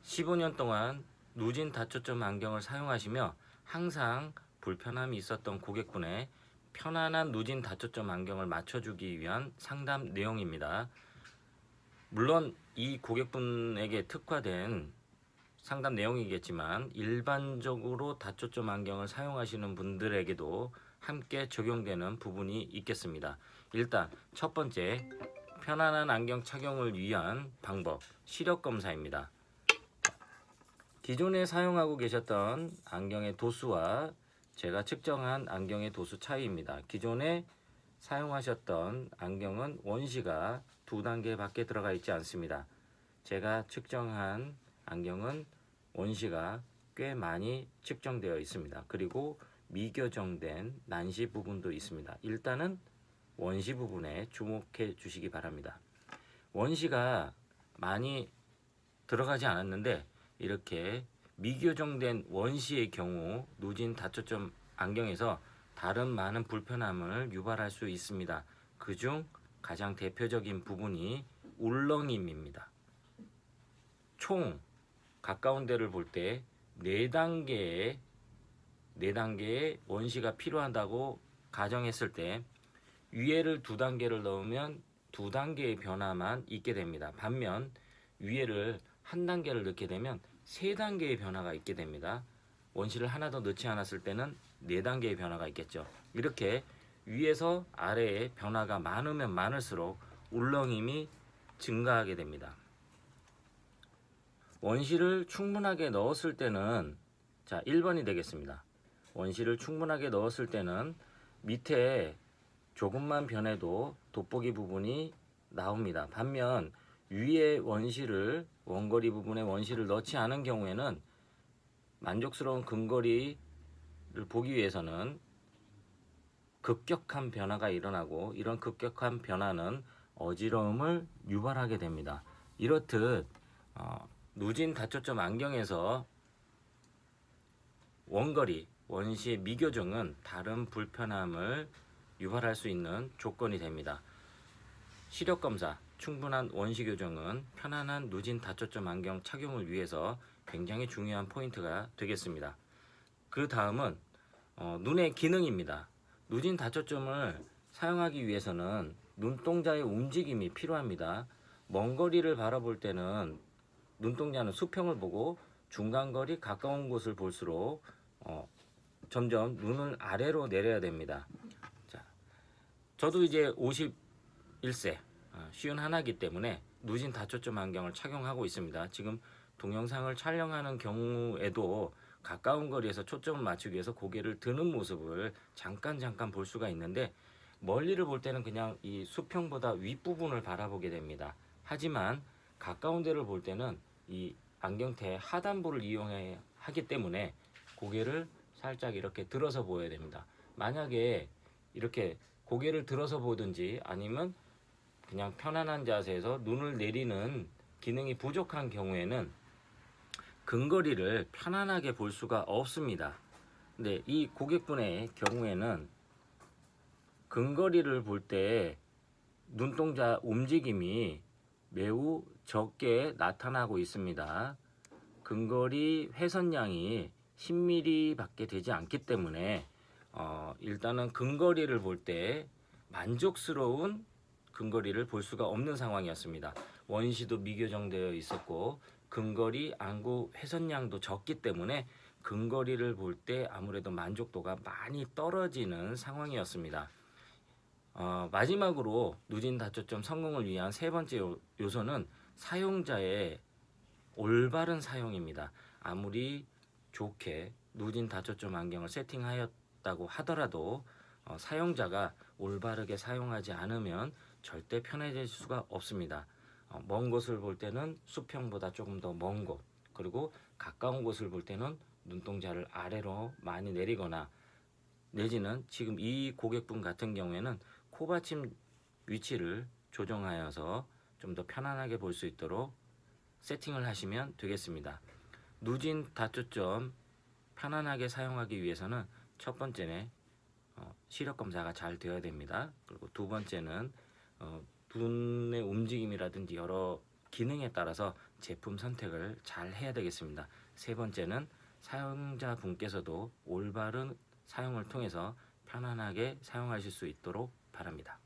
15년 동안 누진 다초점 안경을 사용하시며 항상 불편함이 있었던 고객분의 편안한 누진 다초점 안경을 맞춰주기 위한 상담 내용입니다. 물론 이 고객분에게 특화된 상담 내용이겠지만 일반적으로 다초점 안경을 사용하시는 분들에게도 함께 적용되는 부분이 있겠습니다. 일단 첫 번째, 편안한 안경 착용을 위한 방법, 시력 검사입니다. 기존에 사용하고 계셨던 안경의 도수와 제가 측정한 안경의 도수 차이입니다. 기존에 사용하셨던 안경은 원시가 2단계밖에 들어가 있지 않습니다. 제가 측정한 안경은 원시가 꽤 많이 측정되어 있습니다. 그리고 미교정된 난시 부분도 있습니다. 일단은 원시 부분에 주목해 주시기 바랍니다. 원시가 많이 들어가지 않았는데 이렇게 미교정된 원시의 경우 누진 다초점 안경에서 다른 많은 불편함을 유발할 수 있습니다. 그중 가장 대표적인 부분이 울렁임입니다. 총 가까운 데를 볼 때 4단계의 원시가 필요하다고 가정했을 때 위에를 2단계를 넣으면 2단계의 변화만 있게 됩니다. 반면 위에를 1단계를 넣게 되면 3단계의 변화가 있게 됩니다. 원시를 하나 더 넣지 않았을 때는 4단계의 변화가 있겠죠. 이렇게 위에서 아래에 변화가 많으면 많을수록 울렁임이 증가하게 됩니다. 원시를 충분하게 넣었을 때는, 자, 1번이 되겠습니다. 원시를 충분하게 넣었을 때는 밑에 조금만 변해도 돋보기 부분이 나옵니다. 반면 위에 원거리 부분에 원시를 넣지 않은 경우에는 만족스러운 근거리를 보기 위해서는 급격한 변화가 일어나고, 이런 급격한 변화는 어지러움을 유발하게 됩니다. 이렇듯 누진 다초점 안경에서 원거리, 원시의 미교정은 다른 불편함을 유발할 수 있는 조건이 됩니다. 시력검사, 충분한 원시 교정은 편안한 누진 다초점 안경 착용을 위해서 굉장히 중요한 포인트가 되겠습니다. 그 다음은 눈의 기능입니다. 누진 다초점을 사용하기 위해서는 눈동자의 움직임이 필요합니다. 먼 거리를 바라볼 때는 눈동자는 수평을 보고 중간거리 가까운 곳을 볼수록 점점 눈을 아래로 내려야 됩니다. 자, 저도 이제 51세 쉬운 하나이기 때문에 누진 다초점 안경을 착용하고 있습니다. 지금 동영상을 촬영하는 경우에도 가까운 거리에서 초점을 맞추기 위해서 고개를 드는 모습을 잠깐 볼 수가 있는데, 멀리를 볼 때는 그냥 이 수평보다 윗부분을 바라보게 됩니다. 하지만 가까운 데를 볼 때는 이 안경테의 하단부를 이용해야 하기 때문에 고개를 살짝 이렇게 들어서 보여야 됩니다. 만약에 이렇게 고개를 들어서 보든지 아니면 그냥 편안한 자세에서 눈을 내리는 기능이 부족한 경우에는 근거리를 편안하게 볼 수가 없습니다. 근데 이 고객분의 경우에는 근거리를 볼 때 눈동자 움직임이 매우 적게 나타나고 있습니다. 근거리 회선량이 10mm 밖에 되지 않기 때문에 일단은 근거리를 볼 때 만족스러운 근거리를 볼 수가 없는 상황이었습니다. 원시도 미교정되어 있었고 근거리 안구 회선량도 적기 때문에 근거리를 볼 때 아무래도 만족도가 많이 떨어지는 상황이었습니다. 마지막으로 누진 다초점 성공을 위한 세 번째 요소는 사용자의 올바른 사용입니다. 아무리 좋게 누진 다초점 안경을 세팅하였다고 하더라도 사용자가 올바르게 사용하지 않으면 절대 편해질 수가 없습니다. 먼 곳을 볼 때는 수평보다 조금 더 먼 곳, 그리고 가까운 곳을 볼 때는 눈동자를 아래로 많이 내리거나, 내지는 지금 이 고객분 같은 경우에는 코받침 위치를 조정하여서 좀 더 편안하게 볼 수 있도록 세팅을 하시면 되겠습니다. 누진 다초점 편안하게 사용하기 위해서는 첫 번째는 시력 검사가 잘 되어야 됩니다. 그리고 두 번째는 눈의 움직임이라든지 여러 기능에 따라서 제품 선택을 잘 해야 되겠습니다. 세 번째는 사용자분께서도 올바른 사용을 통해서 편안하게 사용하실 수 있도록 바랍니다.